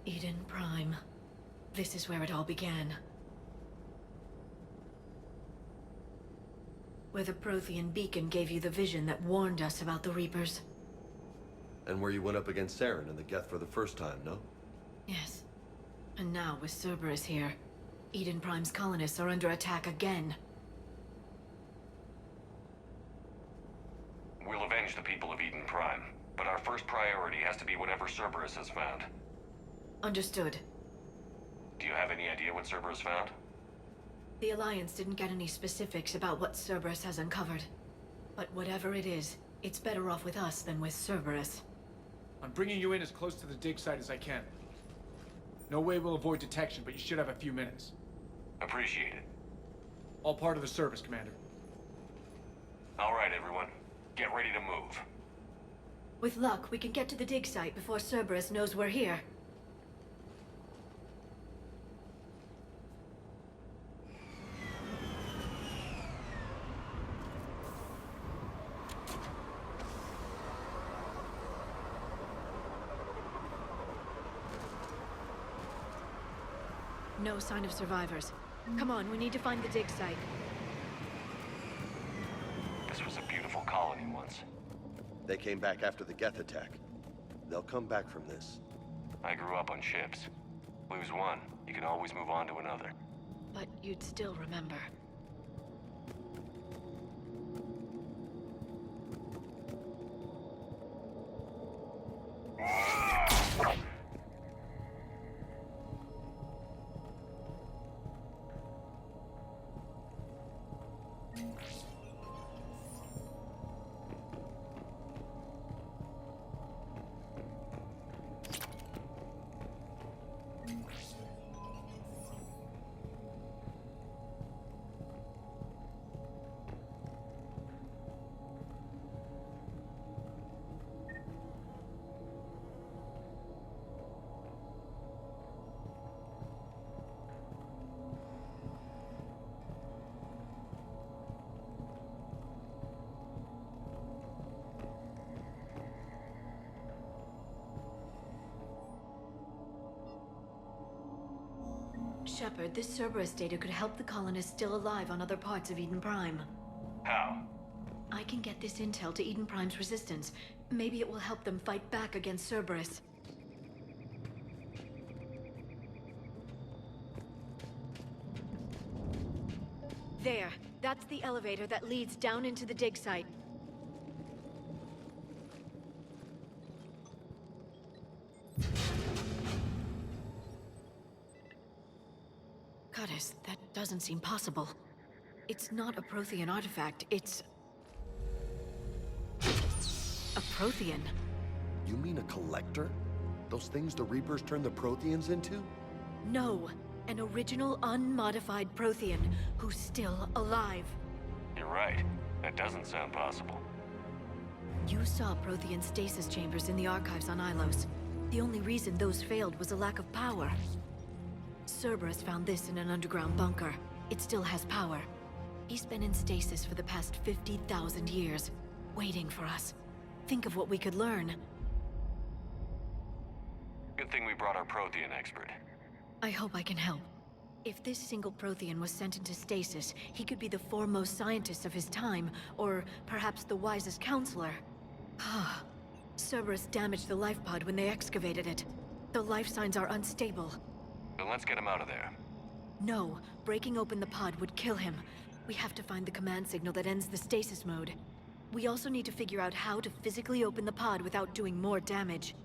Eden Prime. This is where it all began. Where the Prothean beacon gave you the vision that warned us about the Reapers. And where you went up against Saren and the Geth for the first time, no? Yes. And now, with Cerberus here, Eden Prime's colonists are under attack again. We'll avenge the people of Eden Prime, but our first priority has to be whatever Cerberus has found. Understood. Do you have any idea what Cerberus found? The Alliance didn't get any specifics about what Cerberus has uncovered. But whatever it is, it's better off with us than with Cerberus. I'm bringing you in as close to the dig site as I can. No way we'll avoid detection, but you should have a few minutes. Appreciate it. All part of the service, Commander. All right, everyone. Get ready to move. With luck, we can get to the dig site before Cerberus knows we're here. No sign of survivors. Come on, we need to find the dig site. This was a beautiful colony once. They came back after the Geth attack. They'll come back from this. I grew up on ships. Lose one, you can always move on to another. But you'd still remember. Shepard, this Cerberus data could help the colonists still alive on other parts of Eden Prime. How? I can get this intel to Eden Prime's resistance. Maybe it will help them fight back against Cerberus. There. That's the elevator that leads down into the dig site. Goddess, that doesn't seem possible. It's not a Prothean artifact, it's... a Prothean. You mean a collector? Those things the Reapers turned the Protheans into? No, an original unmodified Prothean who's still alive. You're right. That doesn't sound possible. You saw Prothean stasis chambers in the archives on Ilos. The only reason those failed was a lack of power. Cerberus found this in an underground bunker. It still has power. He's been in stasis for the past 50,000 years, waiting for us. Think of what we could learn. Good thing we brought our Prothean expert. I hope I can help. If this single Prothean was sent into stasis, he could be the foremost scientist of his time, or perhaps the wisest counselor. Cerberus damaged the life pod when they excavated it. The life signs are unstable. Then let's get him out of there. No, breaking open the pod would kill him. We have to find the command signal that ends the stasis mode. We also need to figure out how to physically open the pod without doing more damage.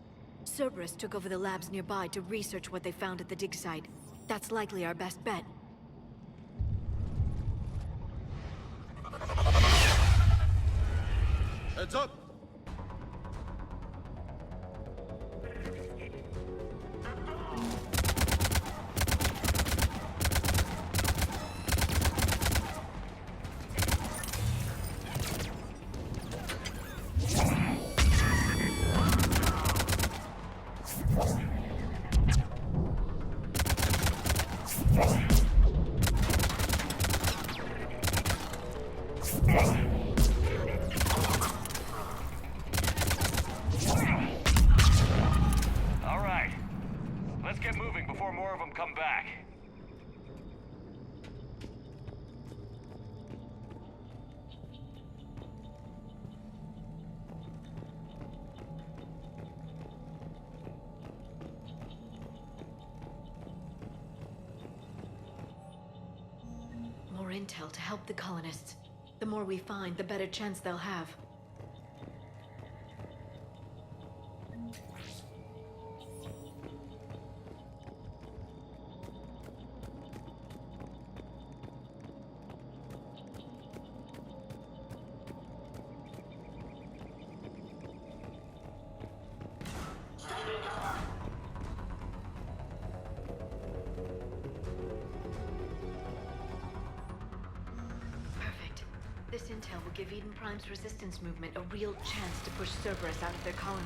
Cerberus took over the labs nearby to research what they found at the dig site. That's likely our best bet. Heads up! All right. Let's get moving before more of them come back. More intel to help the colonists. The more we find, the better chance they'll have. This intel will give Eden Prime's resistance movement a real chance to push Cerberus out of their colony.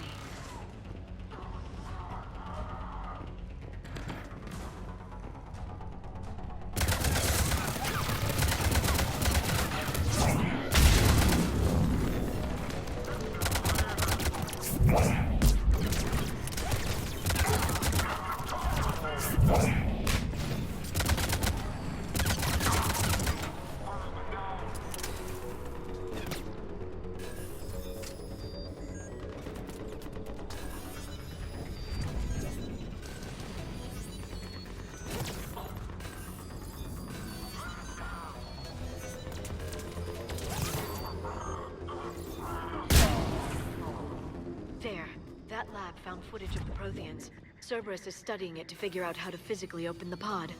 There. That lab found footage of the Protheans. Cerberus is studying it to figure out how to physically open the pod.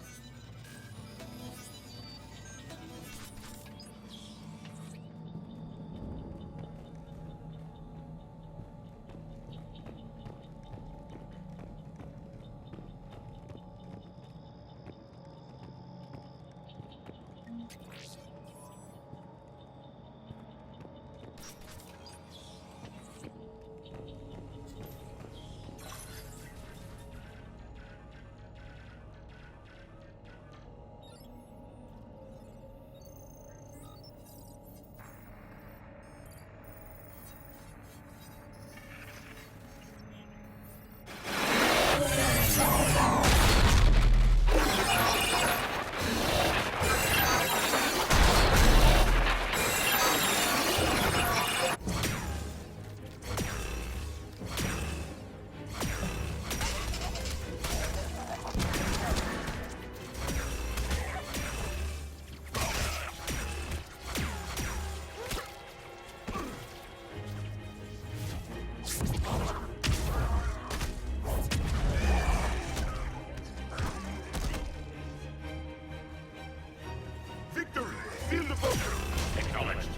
Acknowledged.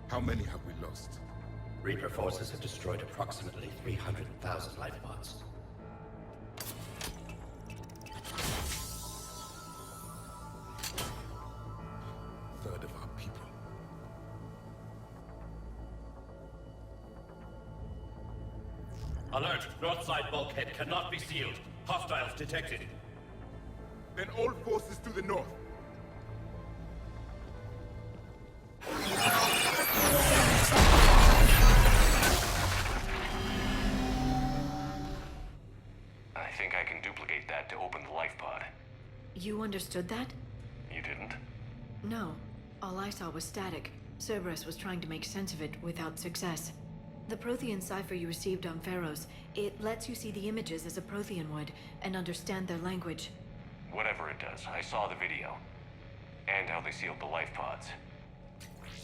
How many have we lost? Reaper forces have destroyed approximately 300,000 life pods. Third of our people. Alert! North side bulkhead cannot be sealed. Hostiles detected. Then all forces to the north. I think I can duplicate that to open the life pod. You understood that? You didn't? No. All I saw was static. Cerberus was trying to make sense of it without success. The Prothean cipher you received on Pharaohs, it lets you see the images as a Prothean would and understand their language. Whatever it does, I saw the video. And how they sealed the life pods.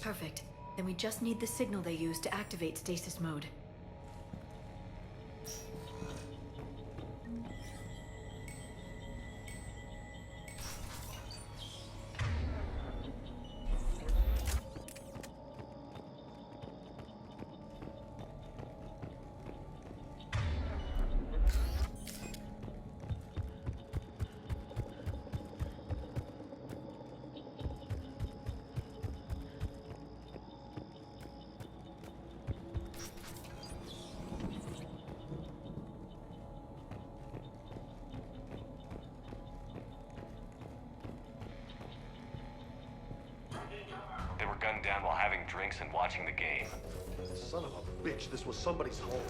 Perfect. Then we just need the signal they used to activate stasis mode. settling down while having drinks and watching the game. Son of a bitch, this was somebody's home.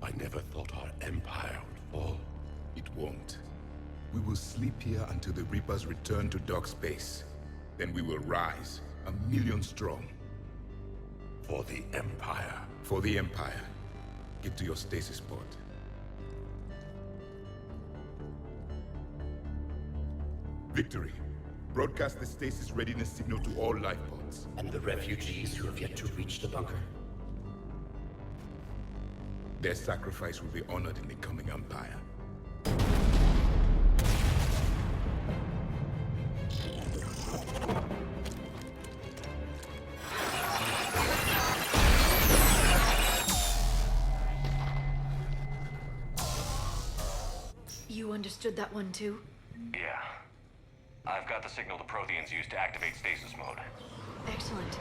I never thought our empire would fall. It won't. We will sleep here until the Reapers return to dark space. Then we will rise, 1,000,000 strong. For the Empire. For the Empire. Get to your stasis pod. Victory. Broadcast the stasis readiness signal to all life pods. And the refugees who have yet to reach the bunker. Their sacrifice will be honored in the coming Empire. You understood that one too? Yeah. I've got the signal the Protheans use to activate stasis mode. Excellent.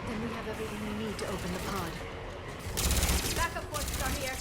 Then we have everything we need to open the pod. Backup forces are here.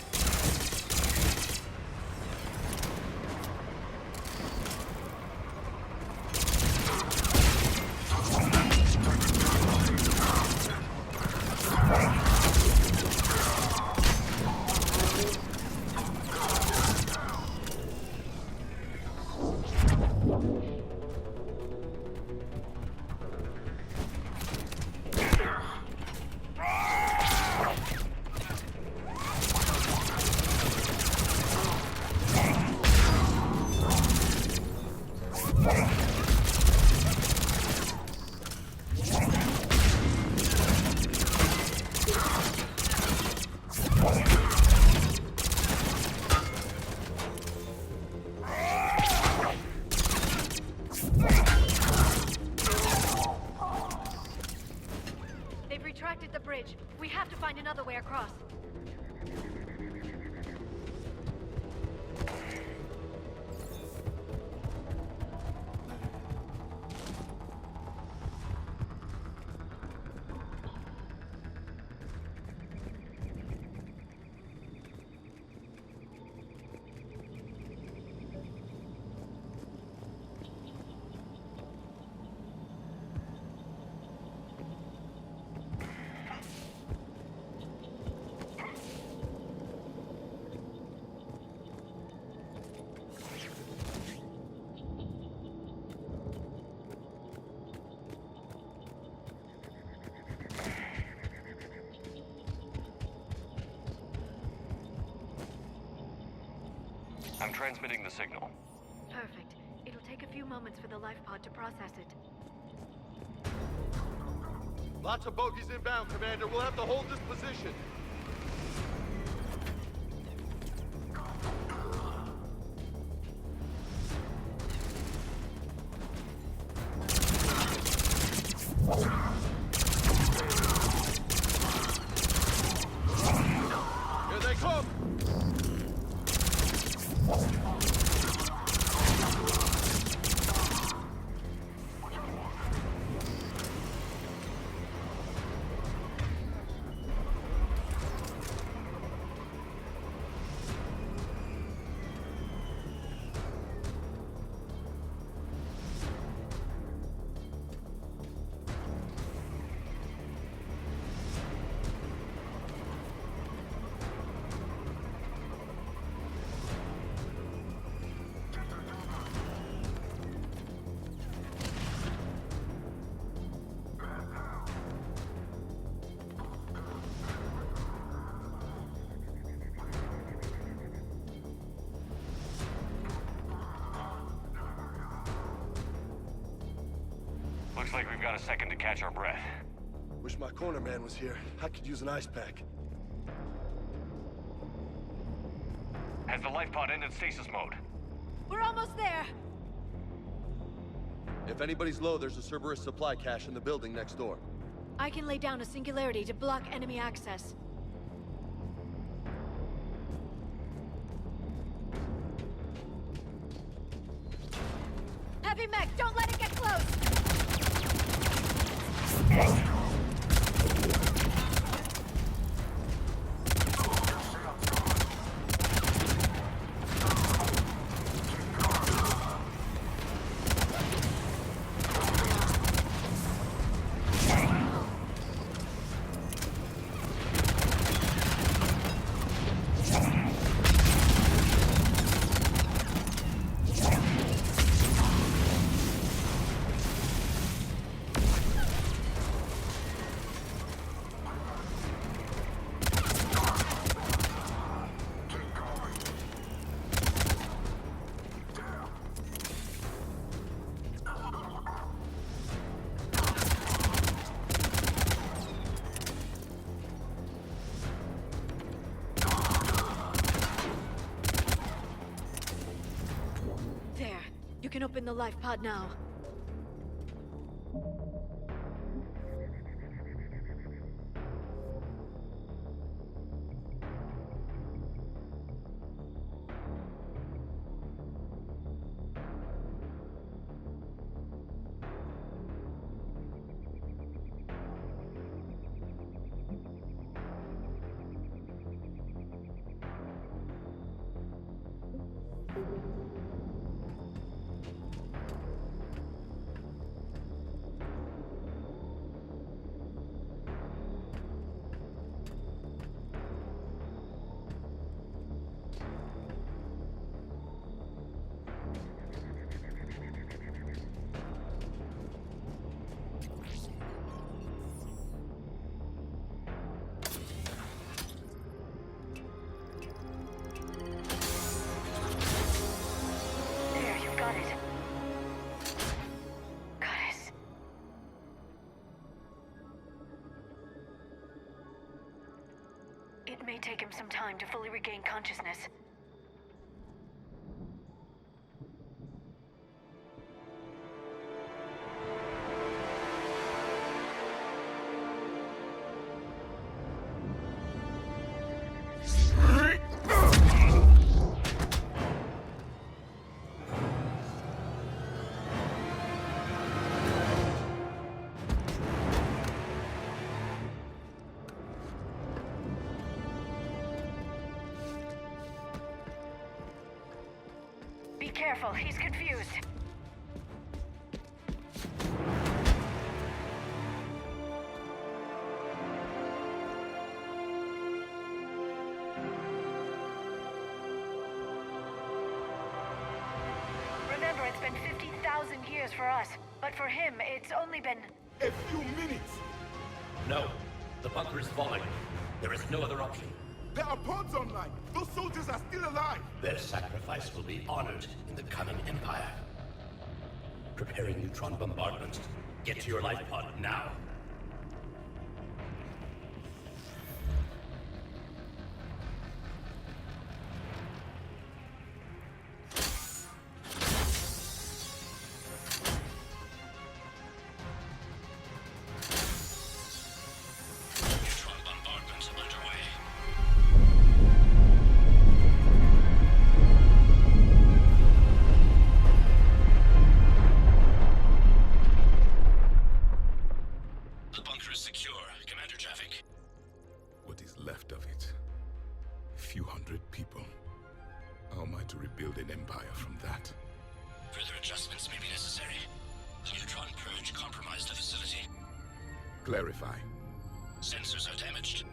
We have to find another way across. I'm transmitting the signal. Perfect. It'll take a few moments for the life pod to process it. Lots of bogies inbound, Commander. We'll have to hold this position. Here they come! Looks like we've got a second to catch our breath. Wish my corner man was here. I could use an ice pack. Has the life pod ended stasis mode? We're almost there. If anybody's low, there's a Cerberus supply cache in the building next door. I can lay down a singularity to block enemy access. Heavy mech, don't let it get close. You can open the life pod now. It may take him some time to fully regain consciousness. Be careful, he's confused. Remember, it's been 50,000 years for us, but for him, it's only been... A few minutes! No, the bunker is falling. There is no other option. There are pods online! Those soldiers are still alive! Their sacrifice will be honored in the coming Empire. Preparing neutron bombardment. Get to your life pod now. Neutron bombardment underway. The bunker is secure, Commander Traffic. What is left of it? A few hundred people. How am I to rebuild an empire from that? Further adjustments may be necessary. The neutron purge compromised the facility. Clarify. Sensors are damaged.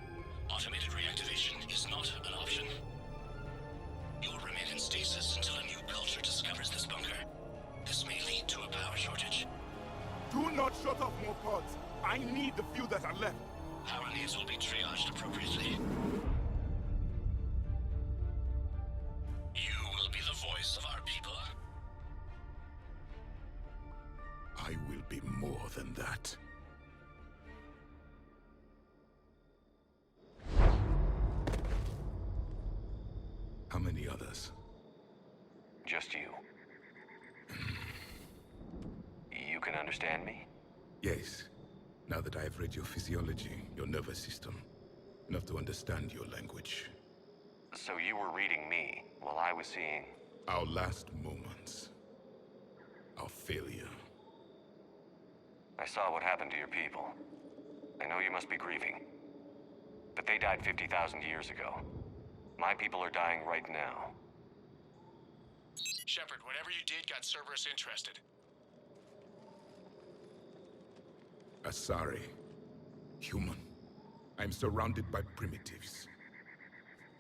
Automated reactivation is not an option. You'll remain in stasis until a new culture discovers this bunker. This may lead to a power shortage. Do not shut off more pods! I need the few that are left! Power needs will be triaged appropriately. You will be the voice of our people. I will be more than others. Just you. You can understand me? Yes. Now that I have read your physiology, your nervous system, enough to understand your language. So you were reading me while I was seeing... Our last moments. Our failure. I saw what happened to your people. I know you must be grieving. But they died 50,000 years ago. My people are dying right now. Shepard, whatever you did got Cerberus interested. Asari. Human. I'm surrounded by primitives.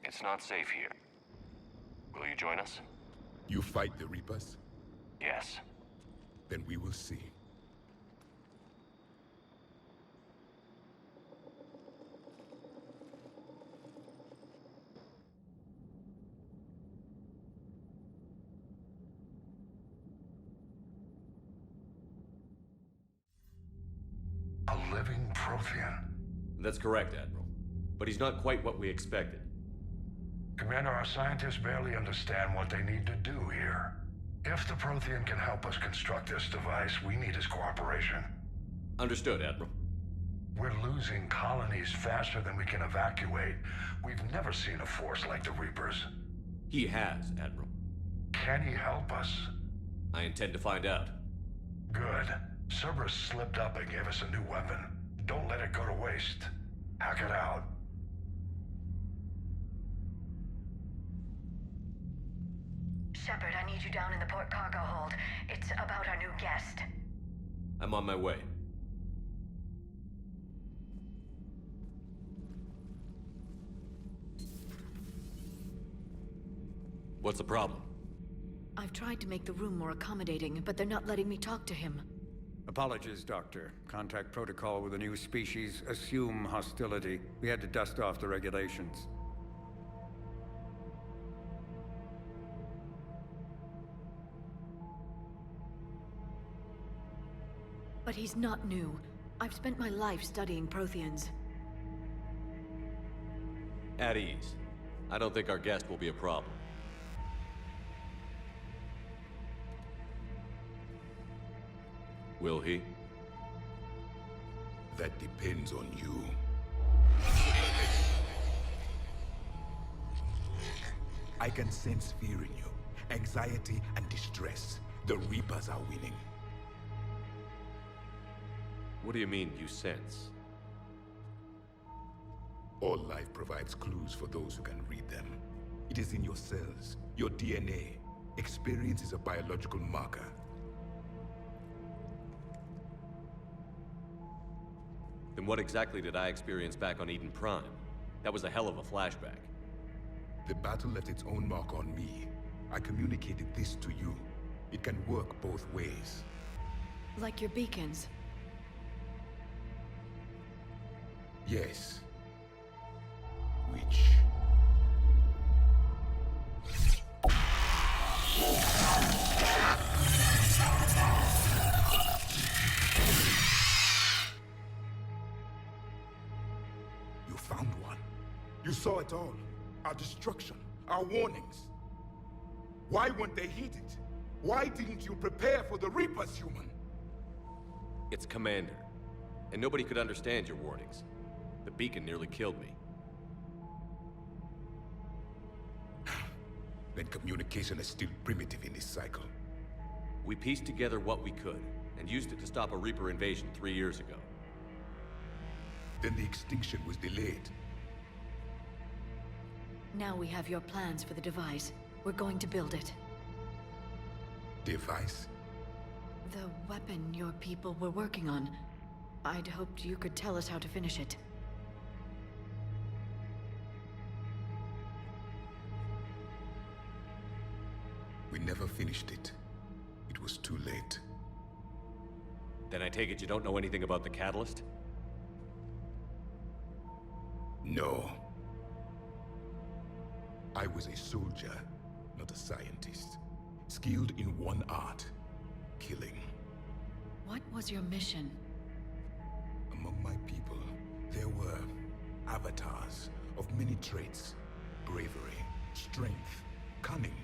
It's not safe here. Will you join us? You fight the Reapers? Yes. Then we will see. A living Prothean. That's correct, Admiral. But he's not quite what we expected. Commander, our scientists barely understand what they need to do here. If the Prothean can help us construct this device, we need his cooperation. Understood, Admiral. We're losing colonies faster than we can evacuate. We've never seen a force like the Reapers. He has, Admiral. Can he help us? I intend to find out. Good. Cerberus slipped up and gave us a new weapon. Don't let it go to waste. Hack it out. Shepard, I need you down in the port cargo hold. It's about our new guest. I'm on my way. What's the problem? I've tried to make the room more accommodating, but they're not letting me talk to him. Apologies, Doctor. Contact protocol with a new species. Assume hostility. We had to dust off the regulations. But he's not new. I've spent my life studying Protheans. At ease. I don't think our guest will be a problem. Will he? That depends on you. I can sense fear in you. Anxiety and distress. The Reapers are winning. What do you mean, you sense? All life provides clues for those who can read them. It is in your cells, your DNA. Experience is a biological marker. Then what exactly did I experience back on Eden Prime? That was a hell of a flashback. The battle left its own mark on me. I communicated this to you. It can work both ways. Like your beacons. Yes. Which? You found one. You saw it all. Our destruction, our warnings. Why weren't they heeded? Why didn't you prepare for the Reapers, human? It's Commander. And nobody could understand your warnings. The beacon nearly killed me. Then communication is still primitive in this cycle. We pieced together what we could, and used it to stop a Reaper invasion 3 years ago. Then the extinction was delayed. Now we have your plans for the device. We're going to build it. Device? The weapon your people were working on. I'd hoped you could tell us how to finish it. We never finished it. It was too late. Then I take it you don't know anything about the catalyst? No. I was a soldier, not a scientist. Skilled in one art, killing. What was your mission? Among my people, there were avatars of many traits. Bravery, strength, cunning.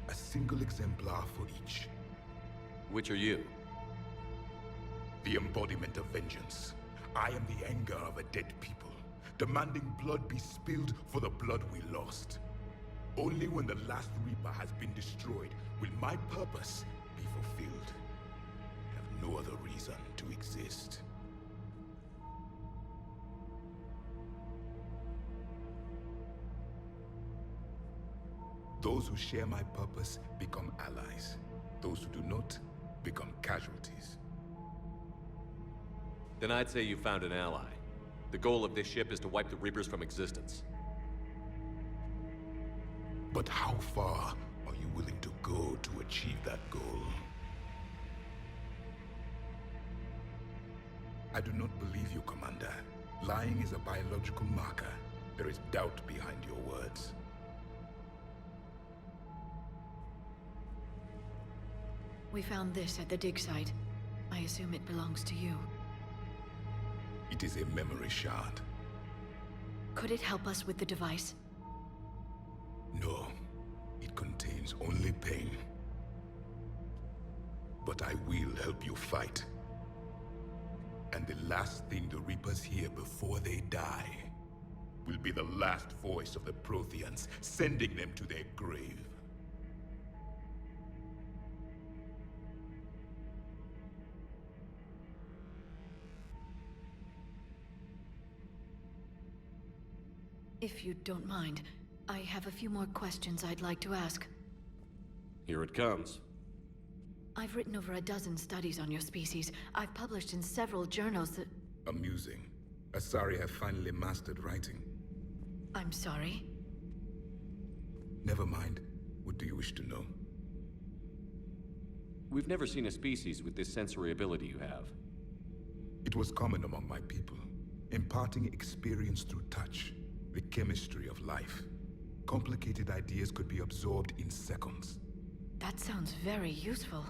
A single exemplar for each. Which are you? The embodiment of vengeance. I am the anger of a dead people, demanding blood be spilled for the blood we lost. Only when the last Reaper has been destroyed will my purpose be fulfilled. I have no other reason to exist. Those who share my purpose become allies. Those who do not become casualties. Then I'd say you found an ally. The goal of this ship is to wipe the Reapers from existence. But how far are you willing to go to achieve that goal? I do not believe you, Commander. Lying is a biological marker. There is doubt behind your words. We found this at the dig site. I assume it belongs to you. It is a memory shard. Could it help us with the device? No, it contains only pain. But I will help you fight. And the last thing the Reapers hear before they die will be the last voice of the Protheans, sending them to their grave. If you don't mind, I have a few more questions I'd like to ask. Here it comes. I've written over a dozen studies on your species. I've published in several journals that... Amusing. Asari have finally mastered writing. I'm sorry? Never mind. What do you wish to know? We've never seen a species with this sensory ability you have. It was common among my people, imparting experience through touch, the chemistry of life. Complicated ideas could be absorbed in seconds. That sounds very useful.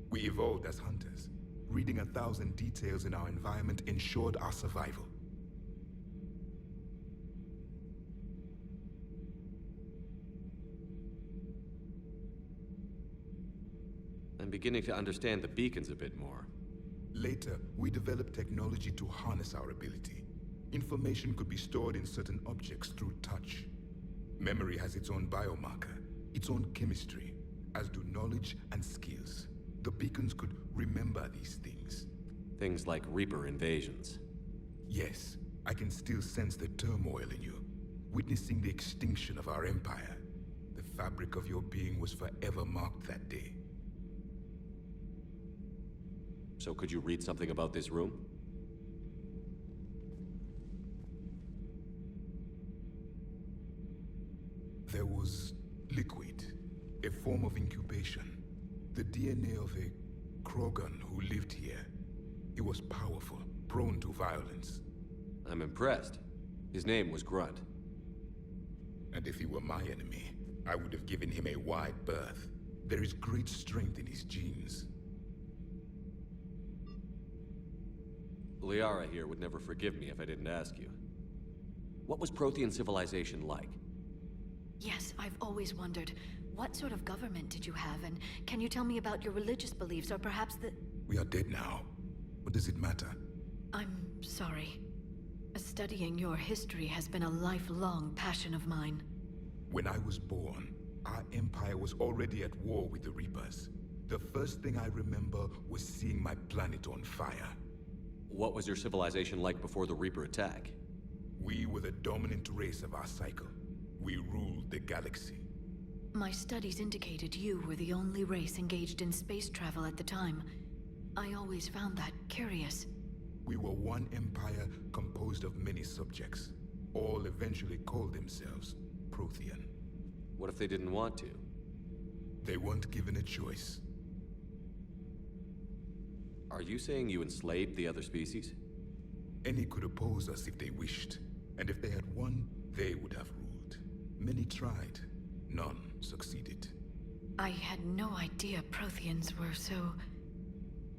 We evolved as hunters. Reading 1,000 details in our environment ensured our survival. I'm beginning to understand the beacons a bit more. Later, we developed technology to harness our ability. Information could be stored in certain objects through touch. Memory has its own biomarker, its own chemistry, as do knowledge and skills. The beacons could remember these things. Things like Reaper invasions. Yes, I can still sense the turmoil in you, witnessing the extinction of our empire. The fabric of your being was forever marked that day. So could you read something about this room? There was liquid, a form of incubation. The DNA of a Krogan who lived here. He was powerful, prone to violence. I'm impressed. His name was Grunt. And if he were my enemy, I would have given him a wide berth. There is great strength in his genes. Liara here would never forgive me if I didn't ask you. What was Prothean civilization like? Yes, I've always wondered, what sort of government did you have, and can you tell me about your religious beliefs, or perhaps the... We are dead now. What does it matter? I'm sorry. Studying your history has been a lifelong passion of mine. When I was born, our empire was already at war with the Reapers. The first thing I remember was seeing my planet on fire. What was your civilization like before the Reaper attack? We were the dominant race of our cycle. We ruled the galaxy. My studies indicated you were the only race engaged in space travel at the time. I always found that curious. We were one empire composed of many subjects. All eventually called themselves Prothean. What if they didn't want to? They weren't given a choice. Are you saying you enslaved the other species? Any could oppose us if they wished. And if they had won, they would have ruled. Many tried. None succeeded. I had no idea Protheans were so...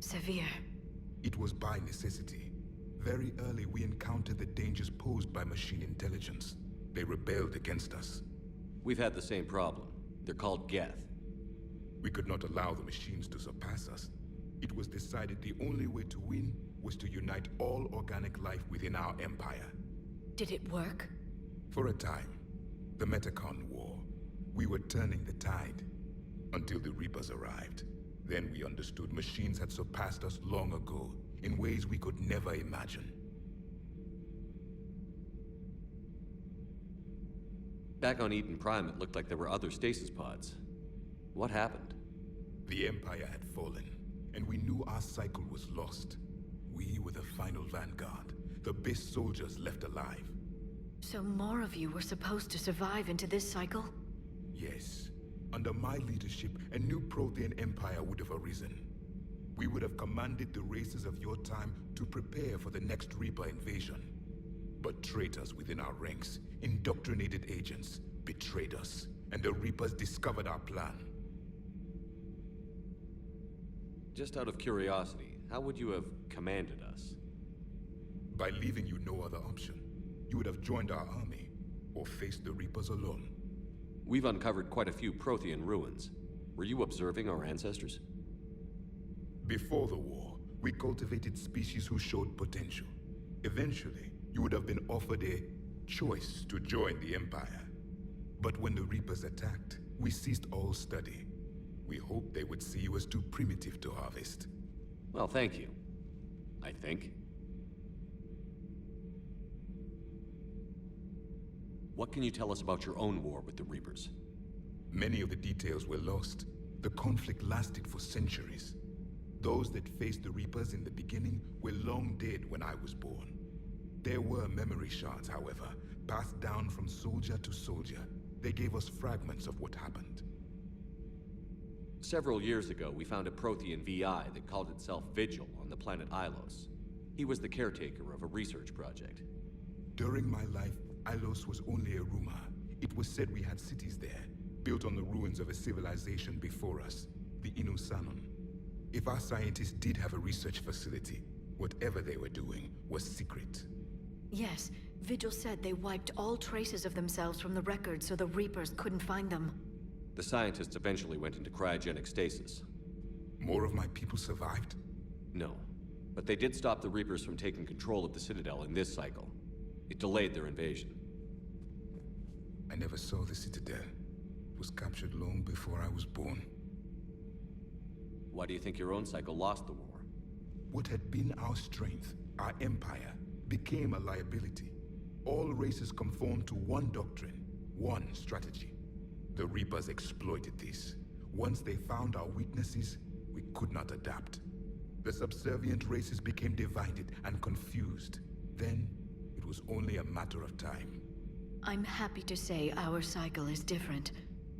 severe. It was by necessity. Very early we encountered the dangers posed by machine intelligence. They rebelled against us. We've had the same problem. They're called Geth. We could not allow the machines to surpass us. It was decided the only way to win was to unite all organic life within our empire. Did it work? For a time, the Metacon War, we were turning the tide until the Reapers arrived. Then we understood machines had surpassed us long ago in ways we could never imagine. Back on Eden Prime, it looked like there were other stasis pods. What happened? The Empire had fallen, and we knew our cycle was lost. We were the final vanguard, the best soldiers left alive. So more of you were supposed to survive into this cycle? Yes. Under my leadership, a new Prothean empire would have arisen. We would have commanded the races of your time to prepare for the next Reaper invasion. But traitors within our ranks, indoctrinated agents, betrayed us, and the Reapers discovered our plan. Just out of curiosity, how would you have commanded us? By leaving you no other option. You would have joined our army, or faced the Reapers alone. We've uncovered quite a few Prothean ruins. Were you observing our ancestors? Before the war, we cultivated species who showed potential. Eventually, you would have been offered a choice to join the Empire. But when the Reapers attacked, we ceased all study. We hoped they would see you as too primitive to harvest. Well, thank you. I think. What can you tell us about your own war with the Reapers? Many of the details were lost. The conflict lasted for centuries. Those that faced the Reapers in the beginning were long dead when I was born. There were memory shards, however, passed down from soldier to soldier. They gave us fragments of what happened. Several years ago, we found a Prothean VI that called itself Vigil on the planet Ilos. He was the caretaker of a research project. During my life, Ilos was only a rumor. It was said we had cities there, built on the ruins of a civilization before us, the Inusanon. If our scientists did have a research facility, whatever they were doing was secret. Yes, Vigil said they wiped all traces of themselves from the records so the Reapers couldn't find them. The scientists eventually went into cryogenic stasis. More of my people survived? No, but they did stop the Reapers from taking control of the Citadel in this cycle. It delayed their invasion. I never saw the Citadel. It was captured long before I was born. Why do you think your own cycle lost the war? What had been our strength, our empire, became a liability. All races conformed to one doctrine, one strategy. The Reapers exploited this. Once they found our weaknesses, we could not adapt. The subservient races became divided and confused. Then, it was only a matter of time. I'm happy to say our cycle is different.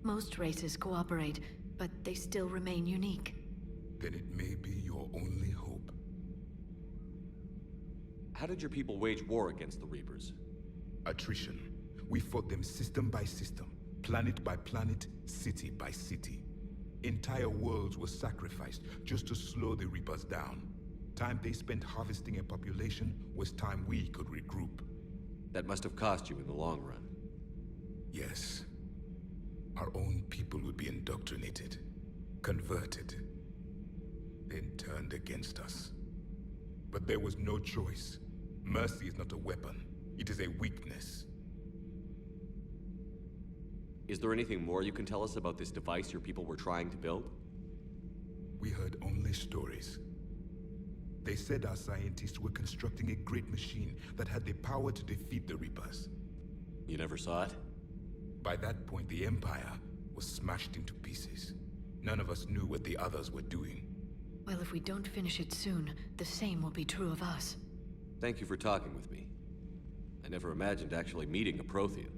Most races cooperate, but they still remain unique. Then it may be your only hope. How did your people wage war against the Reapers? Attrition. We fought them system by system, planet by planet, city by city. Entire worlds were sacrificed just to slow the Reapers down. Time they spent harvesting a population was time we could regroup. That must have cost you in the long run. Yes. Our own people would be indoctrinated, converted, then turned against us. But there was no choice. Mercy is not a weapon. It is a weakness. Is there anything more you can tell us about this device your people were trying to build? We heard only stories. They said our scientists were constructing a great machine that had the power to defeat the Reapers. You never saw it? By that point, the Empire was smashed into pieces. None of us knew what the others were doing. Well, if we don't finish it soon, the same will be true of us. Thank you for talking with me. I never imagined actually meeting a Prothean.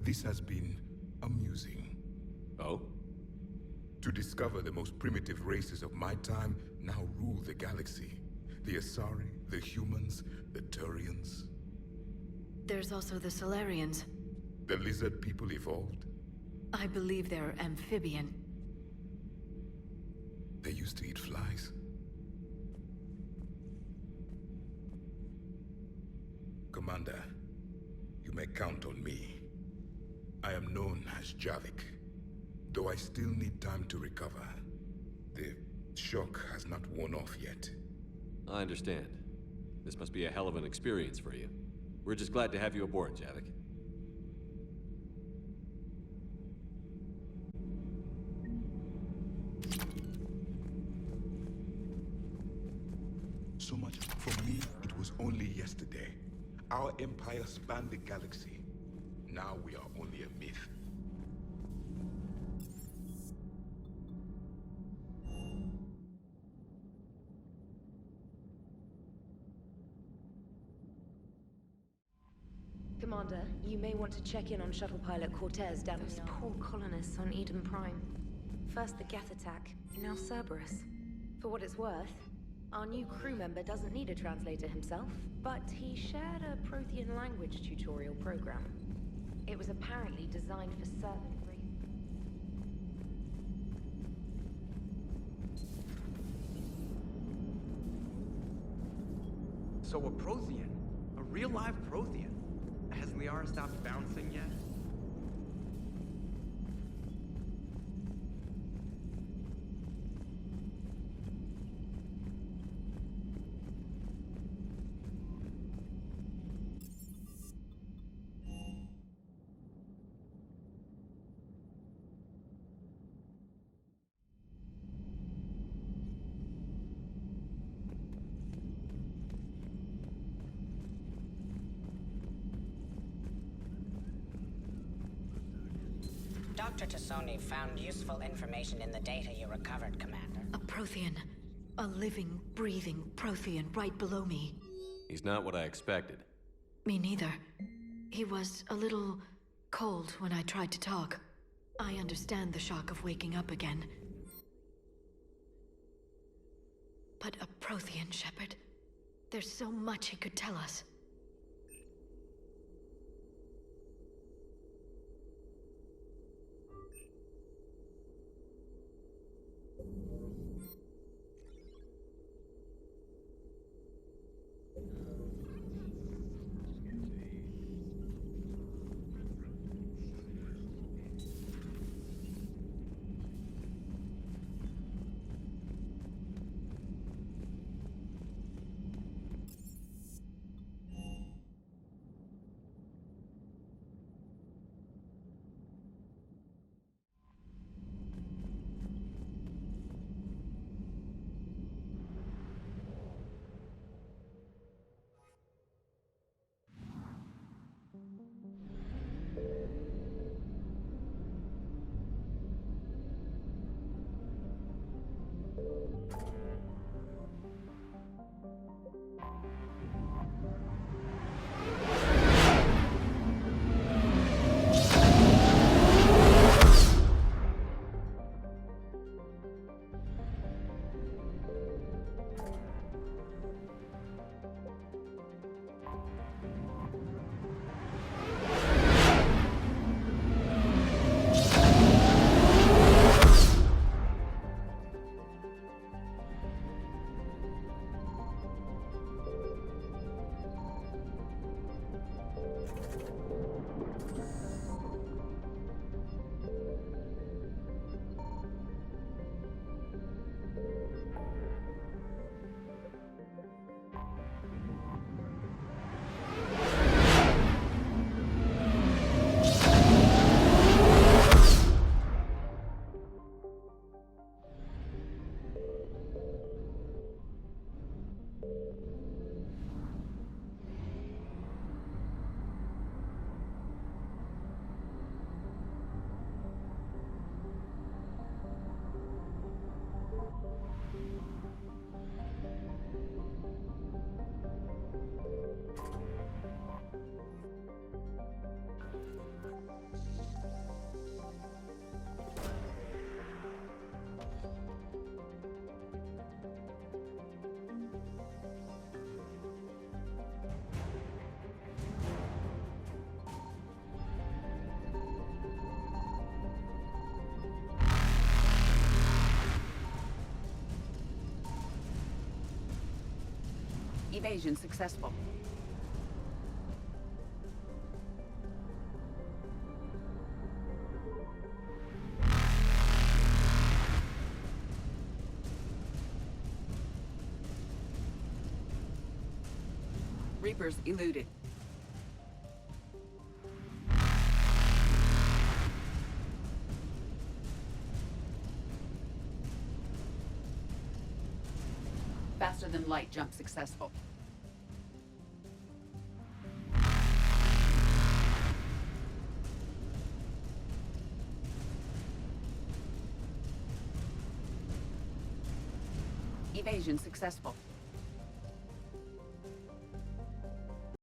This has been amusing. Oh? To discover the most primitive races of my time now rule the galaxy. The Asari, the humans, the Turians. There's also the Solarians. The lizard people evolved. I believe they're amphibian. They used to eat flies. Commander, you may count on me. I am known as Javik. though I still need time to recover. The shock has not worn off yet. I understand. This must be a hell of an experience for you. We're just glad to have you aboard, Javik. So much for me, it was only yesterday. Our empire spanned the galaxy. Now we are only a myth. Commander, you may want to check in on shuttle pilot Cortez down those poor colonists on Eden Prime. First the Geth attack, now Cerberus. For what it's worth, our new crew member doesn't need a translator himself, but he shared a Prothean language tutorial program. It was apparently designed for servant race. So a Prothean? A real live Prothean? Has Liara stopped bouncing yet? Dr. Tassoni found useful information in the data you recovered, Commander. A Prothean. A living, breathing Prothean right below me. He's not what I expected. Me neither. He was a little cold when I tried to talk. I understand the shock of waking up again. But a Prothean, Shepard. There's so much he could tell us. Evasion successful. Reapers eluded. Faster than light jump successful. Evasion successful.